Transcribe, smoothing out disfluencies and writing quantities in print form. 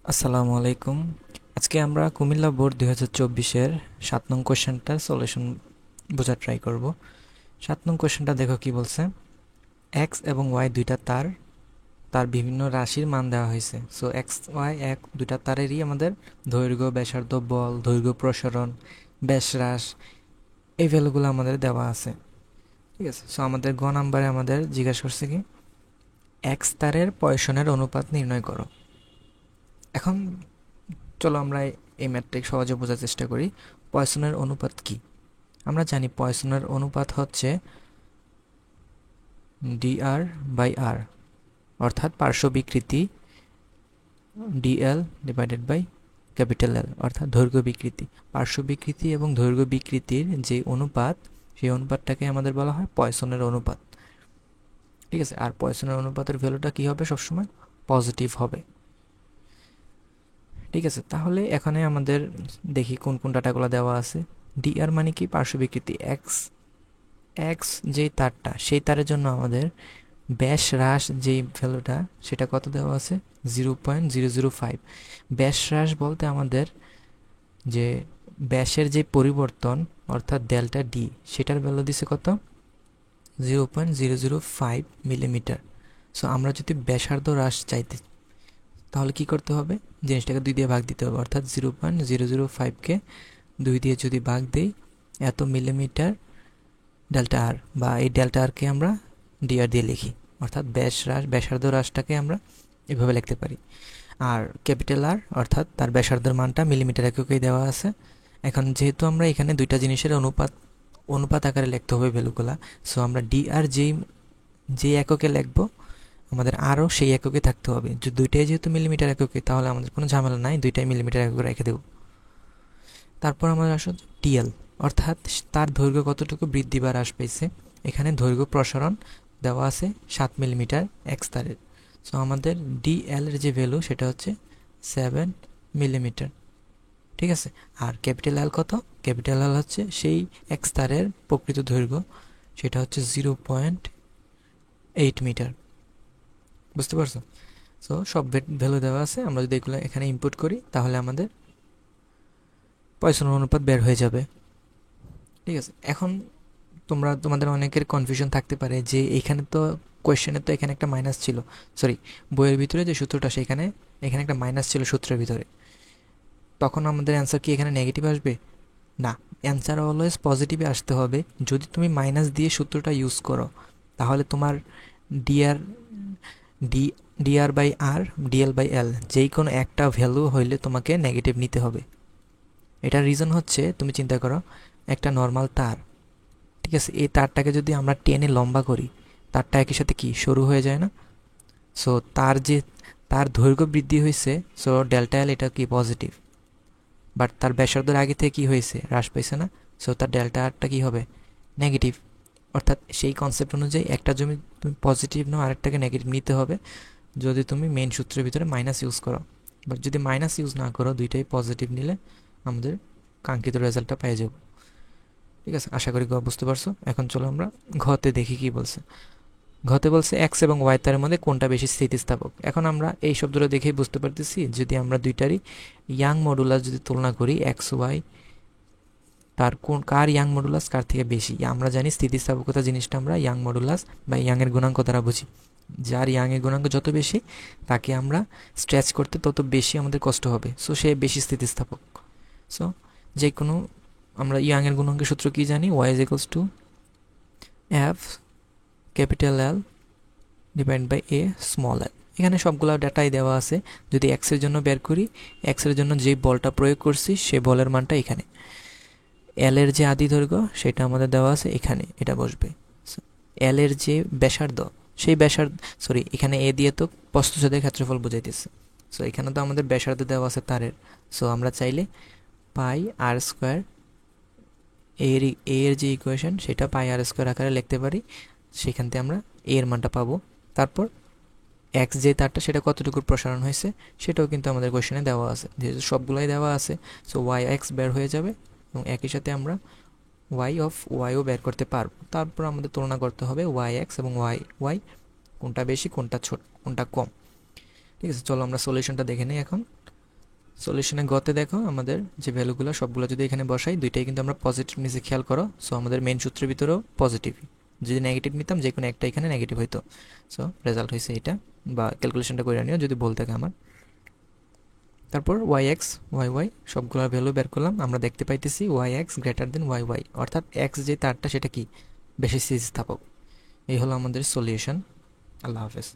আসসালামু আলাইকুম। আজকে আমরা কুমিল্লা বোর্ড 2024-এর 7 নং কোয়েশ্চেনটার সলিউশন বোঝার ট্রাই করব। 7 নং কোয়েশ্চেনটা দেখো কি বলছে। এক্স এবং ওয়াই দুইটা তার, তার বিভিন্ন রাশির মান দেওয়া হয়েছে। সো এক্স ওয়াই দুইটা তারেরই আমাদের দৈর্ঘ্য, ব্যাসার্ধ, বল, দৈর্ঘ্য প্রসারণ, ব্যাস হ্রাস, এই ভ্যালুগুলো আমাদের দেওয়া আছে। ঠিক আছে, সো আমাদের গ নাম্বারে আমাদের জিজ্ঞাসা করছে কি এক্স তারের পয়সনের অনুপাত নির্ণয় করো। এখন চলো আমরা এই ম্যাট্রিক সহজে বোঝার চেষ্টা করি। পয়সনের অনুপাত কি? আমরা জানি পয়সনের অনুপাত হচ্ছে ডিআর বাই আর, অর্থাৎ পার্শ্ব বিকৃতি DL divided by capital L, অর্থাৎ দৈর্ঘ্য বিকৃতি। পার্শ্ব বিকৃতি এবং দৈর্ঘ্য বিকৃতির যে অনুপাত, সেই অনুপাতটাকে আমাদের বলা হয় পয়সনের অনুপাত। ঠিক আছে, আর পয়সনের অনুপাতের ভ্যালুটা কি হবে? সবসময় পজিটিভ হবে। ঠিক আছে, তাহলে এখানে আমাদের দেখি কোন কোন ডাটাগুলো দেওয়া আছে। ডিআর মানে কি? পার্শ্ব বিকৃতি। এক্স এক্স যেই তারটা, সেই তারের জন্য আমাদের ব্যাস হ্রাস যেই ভ্যালুটা, সেটা কত দেওয়া আছে? 0.005। ব্যাস হ্রাস বলতে আমাদের যে ব্যাসের যে পরিবর্তন, অর্থাৎ ডেল্টা ডি, সেটার ভ্যালু দিছে কত? 0.005 মিলিমিটার। সো আমরা যদি ব্যাসার্ধ হ্রাস চাইতে, তাহলে কি করতে হবে? জিনিসটাকে 2 দিয়ে ভাগ দিতে হবে, অর্থাৎ 0.005কে 2 দিয়ে যদি ভাগ দিই, এত মিলিমিটার ডেল্টা আর, বা এই ডেল্টা আরকে আমরা ডিআর দিয়ে লিখি, অর্থাৎ ব্যাস হ্রাস, ব্যাসার্ধ হ্রাসটাকে আমরা এভাবে লিখতে পারি। আর ক্যাপিটাল আর, অর্থাৎ তার ব্যাসার্ধের মানটা মিলিমিটার এককেই দেওয়া আছে। এখন যেহেতু আমরা এখানে দুইটা জিনিসের অনুপাত অনুপাত আকারে লিখতে হবে ভ্যালুগুলা, সো আমরা ডিআর যেই এককে লিখবো, আমাদের আরও সেই এককে থাকতে হবে। যে দুইটাই যেহেতু মিলিমিটার এককে, তাহলে আমাদের কোনো ঝামেলা নাই, দুইটাই মিলিমিটার এককে রেখে দেবো। তারপর আমাদের আসলে টিএল, অর্থাৎ তার দৈর্ঘ্য কতটুকু বৃদ্ধি বা হ্রাস পেয়েছে। এখানে দৈর্ঘ্য প্রসারণ দেওয়া আছে 7 মিলিমিটার এক্স তারের। সো আমাদের ডিএল এর যে ভ্যালু, সেটা হচ্ছে 7 মিলিমিটার। ঠিক আছে, আর ক্যাপিটাল এল কত? ক্যাপিটাল এল হচ্ছে সেই এক্স তারের প্রকৃত দৈর্ঘ্য, সেটা হচ্ছে 0.8 মিটার। বুঝতে পারছো? সো সব ভ্যালু দেওয়া আছে। আমরা যদি এগুলো এখানে ইনপুট করি, তাহলে আমাদের পয়সনের অনুপাত বের হয়ে যাবে। ঠিক আছে, এখন তোমাদের অনেকের কনফিউশন থাকতে পারে যে এখানে তো কোয়েশ্চেনে তো এখানে একটা মাইনাস ছিল, সরি, বইয়ের ভিতরে যে সূত্রটা, সেখানে এখানে একটা মাইনাস ছিল সূত্রের ভিতরে, তখন আমাদের অ্যান্সার কি এখানে নেগেটিভ আসবে? না, অ্যান্সার অলওয়েজ পজিটিভে আসতে হবে। যদি তুমি মাইনাস দিয়ে সূত্রটা ইউজ করো, তাহলে তোমার DR D DR by R, DL by L, যেই কোনো একটা ভ্যালু হইলে তোমাকে নেগেটিভ নিতে হবে। এটার রিজন হচ্ছে, তুমি চিন্তা করো, একটা নর্মাল তার, ঠিক আছে, এই তারটাকে যদি আমরা টেনে লম্বা করি, তারটা একই সাথে কি সরু হয়ে যায় না? সো তার দৈর্ঘ্য বৃদ্ধি হয়েছে, সো ডেল্টা এল এটা কি পজিটিভ। বাট তার ব্যাসার্ধের আগে থেকে কি হয়েছে? হ্রাস পাইছে না? সো তার ডেল্টা আরটা কি হবে? নেগেটিভ। অর্থাৎ সেই কনসেপ্ট অনুযায়ী একটা জমি তুমি পজিটিভ নাও, আরেকটাকে নেগেটিভ নিতে হবে যদি তুমি মেইন সূত্রের ভিতরে মাইনাস ইউজ করো। বাট যদি মাইনাস ইউজ না করো, দুইটাই পজিটিভ নিলে আমাদের কাঙ্ক্ষিত রেজাল্টটা পেয়ে যাব। ঠিক আছে, আশা করি বুঝতে পারছো। এখন চলো আমরা ঘতে দেখি কি বলছে। ঘতে বলছে এক্স এবং ওয়াই তারের মধ্যে কোনটা বেশি স্থিতিস্থাপক। এখন আমরা এই শব্দটা দেখেই বুঝতে পারতেছি, যদি আমরা দুইটারই ইয়াং মডুলাস যদি তুলনা করি, এক্স ওয়াই, তার কার ইয়াং মডুলাস কার থেকে বেশি। আমরা জানি স্থিতিস্থাপকতা জিনিসটা আমরা ইয়াং মডুলাস বা ইয়াংয়ের গুণাঙ্ক দ্বারা বুঝি। যার ইয়াংয়ের গুণাঙ্ক যত বেশি, তাকে আমরা স্ট্রেচ করতে তত বেশি আমাদের কষ্ট হবে, সো সে বেশি স্থিতিস্থাপক। সো যে কোনো, আমরা ইয়াংয়ের গুণাঙ্কের সূত্র কি জানি? Y is equals to F capital L divide by A small L. এখানে সবগুলো ডাটাই দেওয়া আছে। যদি এক্সের জন্য বের করি, এক্সের জন্য যেই বলটা প্রয়োগ করছি, সেই বলের মানটা এখানে। এল এর যে আদি দৈর্ঘ্য, সেটা আমাদের দেওয়া আছে এখানে, এটা বসবে। এল এর যে ব্যাসার্ধ, সেই ব্যাসার্ধ, সরি, এখানে এ দিয়ে তো প্রস্থচ্ছেদের ক্ষেত্রফল বোঝাইতেছে। সো এখানে তো আমাদের ব্যাসার্ধ দেওয়া আছে তারের। সো আমরা চাইলে পাই আর স্কোয়ার, এর যে ইকুয়েশন, সেটা পাই আর স্কোয়ার আকারে লিখতে পারি। সেখান থেকে আমরা এর মানটা পাবো। তারপর এক্স যে তারটা, সেটা কতটুকু প্রসারণ হয়েছে, সেটাও কিন্তু আমাদের কোয়েশনে দেওয়া আছে। যেহেতু সবগুলোই দেওয়া আছে, সো ওয়াই এক্স বের হয়ে যাবে, এবং একই সাথে আমরা ওয়াইও বের করতে পারবো। তারপর আমাদের তুলনা করতে হবে ওয়াই এক্স এবং ওয়াই কোনটা বেশি, কোনটা ছোট, কোনটা কম। ঠিক আছে, চলো আমরা সলিউশনটা দেখে নিই এখন। সলিউশনে গতে দেখো আমাদের যে ভ্যালুগুলো সবগুলো যদি এখানে বসাই দুইটাই কিন্তু আমরা পজিটিভ নিচে, খেয়াল করো। সো আমাদের মেন সূত্রের ভিতরেও পজিটিভ, যদি নেগেটিভ নিতাম যে কোনো একটা এখানে নেগেটিভ হইতো। সো রেজাল্ট হয়েছে এটা, বা ক্যালকুলেশনটা করে নিও যদি ভুল থাকে আমার। তারপর ওয়াই এক্স ওয়াই ওয়াই সবগুলোর ভ্যালু বের করলাম, আমরা দেখতে পাইতেছি Y X greater than Y Y, অর্থাৎ এক্স যে তারটা সেটা কি বেশি স্থিতিস্থাপক। এই হলো আমাদের সলিউশন। আল্লাহ হাফেজ।